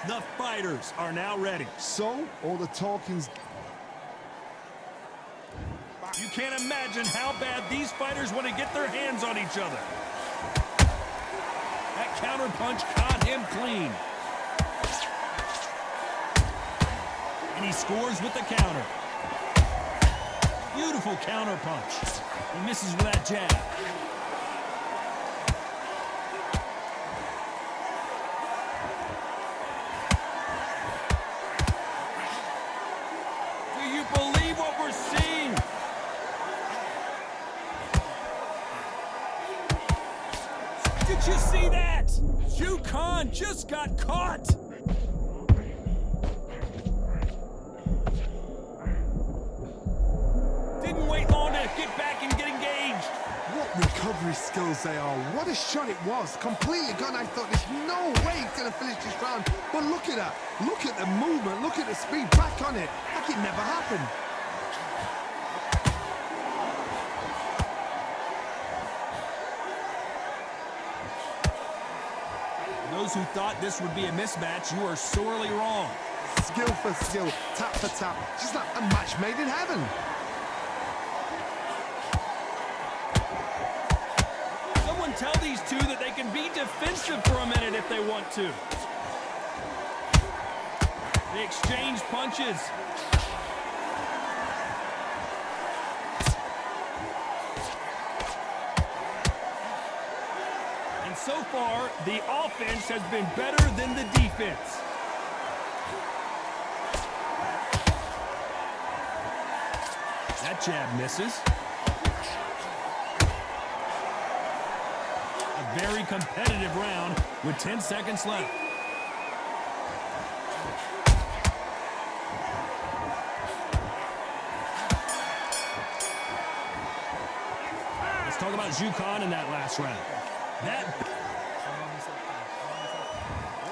The fighters are now ready. So, all the talking's... You can't imagine how bad these fighters want to get their hands on each other. That counter punch caught him clean. And he scores with the counter. Beautiful counter punch. He misses with that jab. Do you believe what we're seeing? Did you see that? Khan just got caught. Didn't wait long to get back and get engaged. What recovery skills they are. What a shot it was. Completely gone. I thought there's no way he's going to finish this round. But look at that. Look at the movement. Look at the speed. Back on it. Like it never happened. Those who thought this would be a mismatch, you are sorely wrong. Skill for skill, tap for tap. Just like a match made in heaven. Someone tell these two that they can be defensive for a minute if they want to. They exchange punches. And so far, the offense has been better than the defense. That jab misses. A very competitive round with 10 seconds left. Let's talk about Khan in that last round.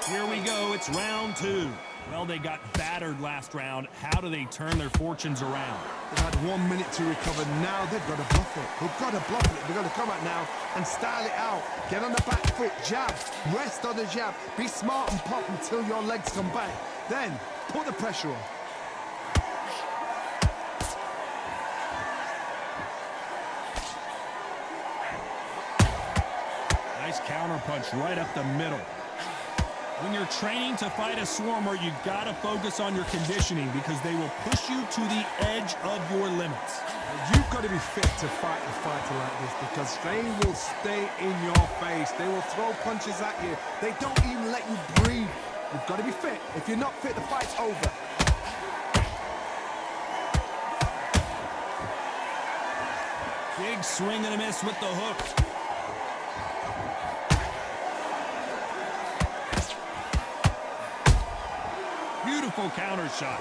Here we go, it's round two. Well, they got battered last round. How do they turn their fortunes around? They've had 1 minute to recover. Now they've got to bluff it. They've got to bluff it. They've got to come out now and style it out. Get on the back foot, jab, rest on the jab. Be smart and pop until your legs come back. Then, put the pressure on. Nice counter punch right up the middle. When you're training to fight a swarmer, you gotta focus on your conditioning because they will push you to the edge of your limits. You've got to be fit to fight a fighter like this because they will stay in your face. They will throw punches at you. They don't even let you breathe. You've got to be fit. If you're not fit, the fight's over. Big swing and a miss with the hook. Beautiful counter shot.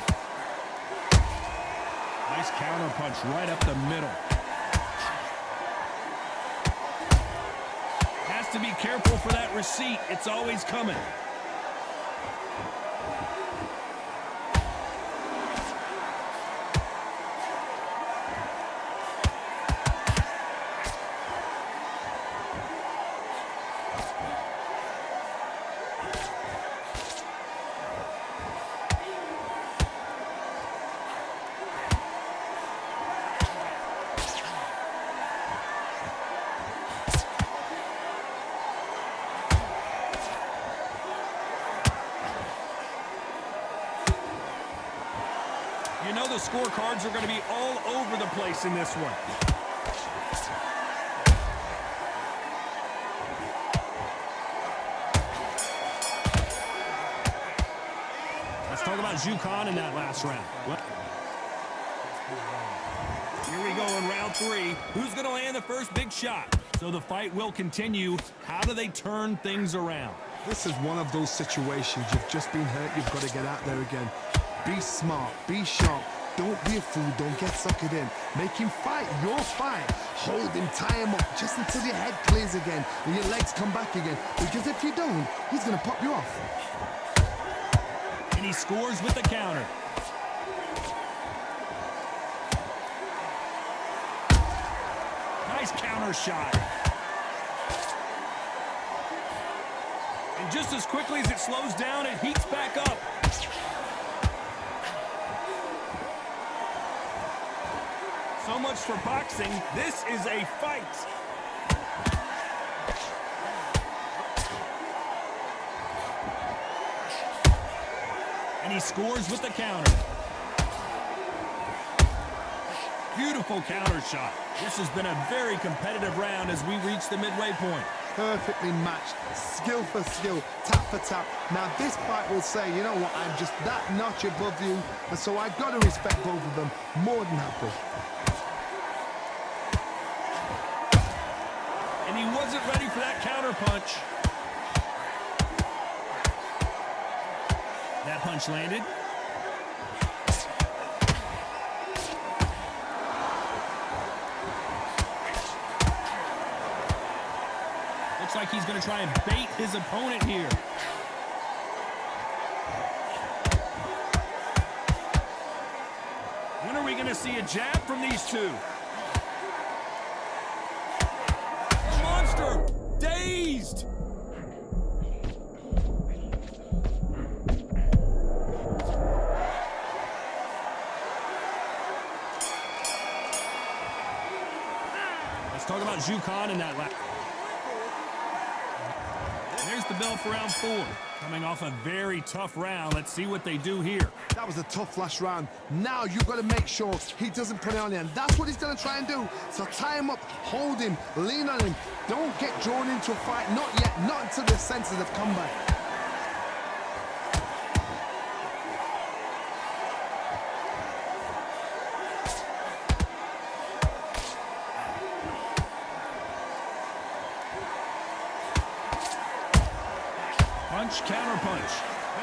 Nice counter punch right up the middle. Has to be careful for that receipt. It's always coming. You know the scorecards are going to be all over the place in this one. Let's talk about Khan in that last round. Here we go in round three. Who's going to land the first big shot? So the fight will continue. How do they turn things around? This is one of those situations. You've just been hurt. You've got to get out there again. Be smart, be sharp, don't be a fool, don't get suckered in. Make him fight your fight. Hold him, tie him up, just until your head clears again and your legs come back again. Because if you don't, he's going to pop you off. And he scores with the counter. Nice counter shot. And just as quickly as it slows down, it heats back up. for boxing, this is a fight. And he scores with the counter. Beautiful counter shot. This has been a very competitive round as we reach the midway point. Perfectly matched, skill for skill, tap for tap. Now this fight will say, you know what, I'm just that notch above you, and so I've got to respect both of them more than happy. And he wasn't ready for that counter punch. That punch landed. Looks like he's going to try and bait his opponent here. When are we going to see a jab from these two? Monster! Dazed! Let's talk about Jukan in that lap. There's the bell for round 4. Coming off a very tough round. Let's see what they do here. That was a tough last round. Now you've got to make sure he doesn't put it on you, and that's what he's going to try and do. So tie him up, hold him, lean on him. Don't get drawn into a fight. Not yet, not until the senses have come back. Punch, counter punch.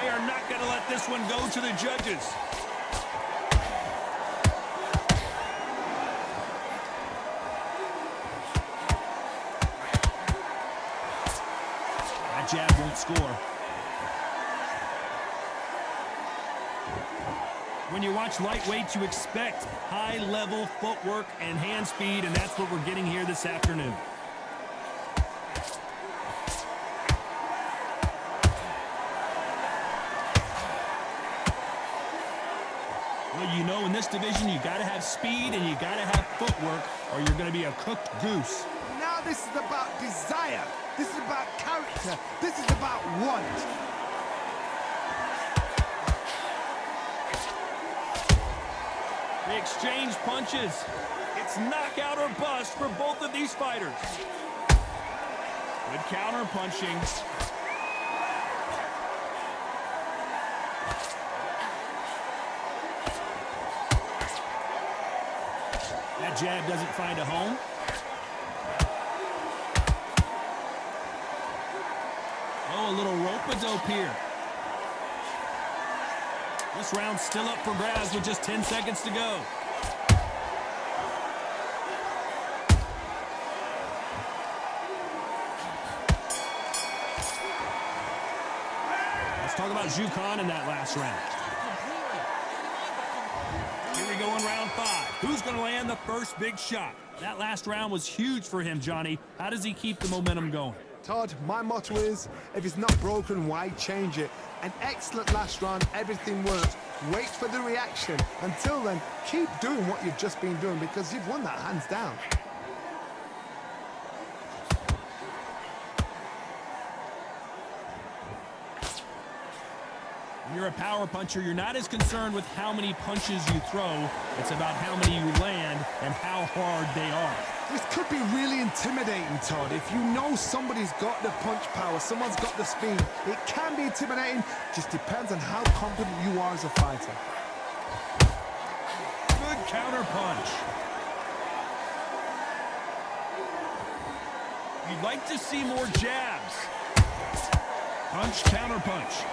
They are not going to let this one go to the judges. That jab won't score. When you watch lightweight, you expect high-level footwork and hand speed, and that's what we're getting here this afternoon. Well, you know, in this division, you got to have speed and you got to have footwork, or you're going to be a cooked goose. Now this is about desire. This is about character. This is about want. They exchange punches. It's knockout or bust for both of these fighters. Good counter punching. That jab doesn't find a home. Oh, a little rope-a-dope here. This round's still up for grabs with just 10 seconds to go. Let's talk about Jukan in that last round. Here we go in round 5. Who's going to land the first big shot? That last round was huge for him, Johnny. How does he keep the momentum going? Todd, my motto is, if it's not broken, why change it? An excellent last round, everything worked. Wait for the reaction. Until then, keep doing what you've just been doing because you've won that hands down. When you're a power puncher, you're not as concerned with how many punches you throw. It's about how many you land and how hard they are. This could be really intimidating, Todd. If you know somebody's got the punch power, someone's got the speed, it can be intimidating. Just depends on how confident you are as a fighter. Good counter punch. You'd like to see more jabs. Punch, counter punch.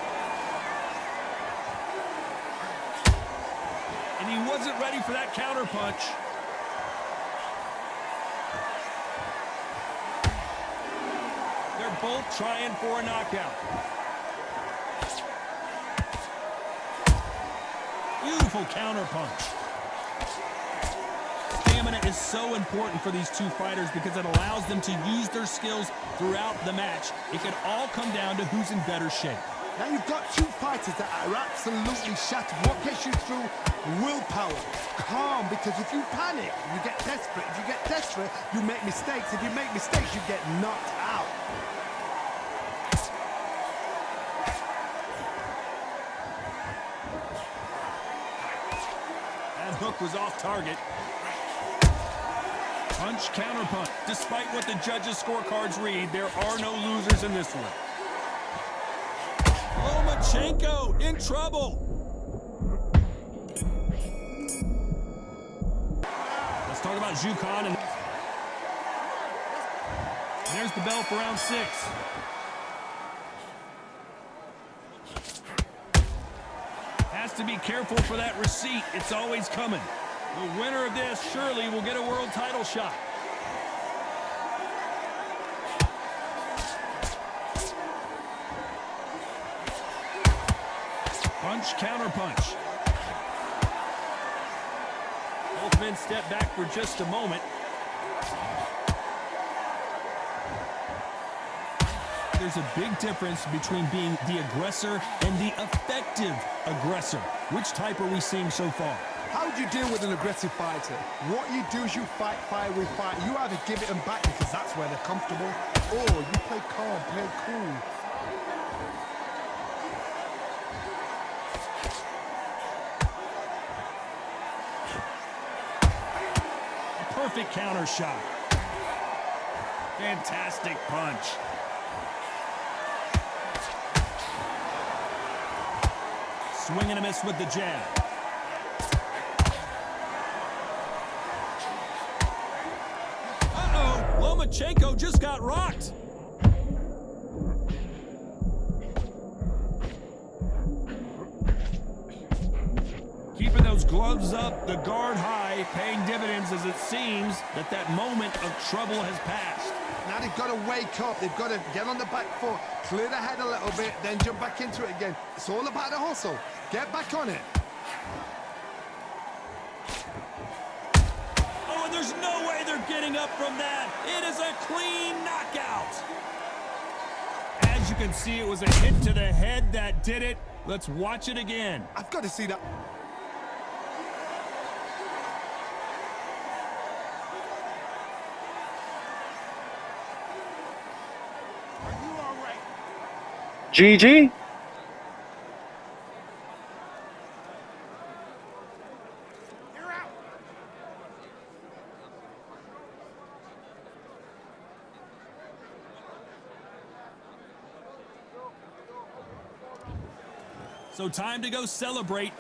And he wasn't ready for that counter punch. They're both trying for a knockout. Beautiful counter punch. Stamina is so important for these two fighters because it allows them to use their skills throughout the match. It could all come down to who's in better shape. Now you've got two fighters that are absolutely shattered. What gets you through? Willpower. Calm, because if you panic, you get desperate. If you get desperate, you make mistakes. If you make mistakes, you get knocked out. That hook was off target. Punch, counter punch. Despite what the judges' scorecards read, there are no losers in this one. Lomachenko in trouble. Let's talk about Jukan. And there's the bell for round 6. Has to be careful for that receipt. It's always coming. The winner of this surely will get a world title shot. Punch, counter punch. Both men step back for just a moment. There's a big difference between being the aggressor and the effective aggressor. Which type are we seeing so far? How do you deal with an aggressive fighter? What you do is you fight fire with fight. You either give it them back because that's where they're comfortable, or you play calm, play cool. A perfect counter shot. Fantastic punch. Swing and a miss with the jab. Lomachenko just got rocked. Keeping those gloves up, the guard high, paying dividends as it seems that moment of trouble has passed. Now they've got to wake up. They've got to get on the back foot, clear the head a little bit, then jump back into it again. It's all about the hustle. Get back on it. Oh, and there's no way they're getting up from that. It is a clean knockout. As you can see, it was a hit to the head that did it. Let's watch it again. I've got to see that. GG. So time to go celebrate.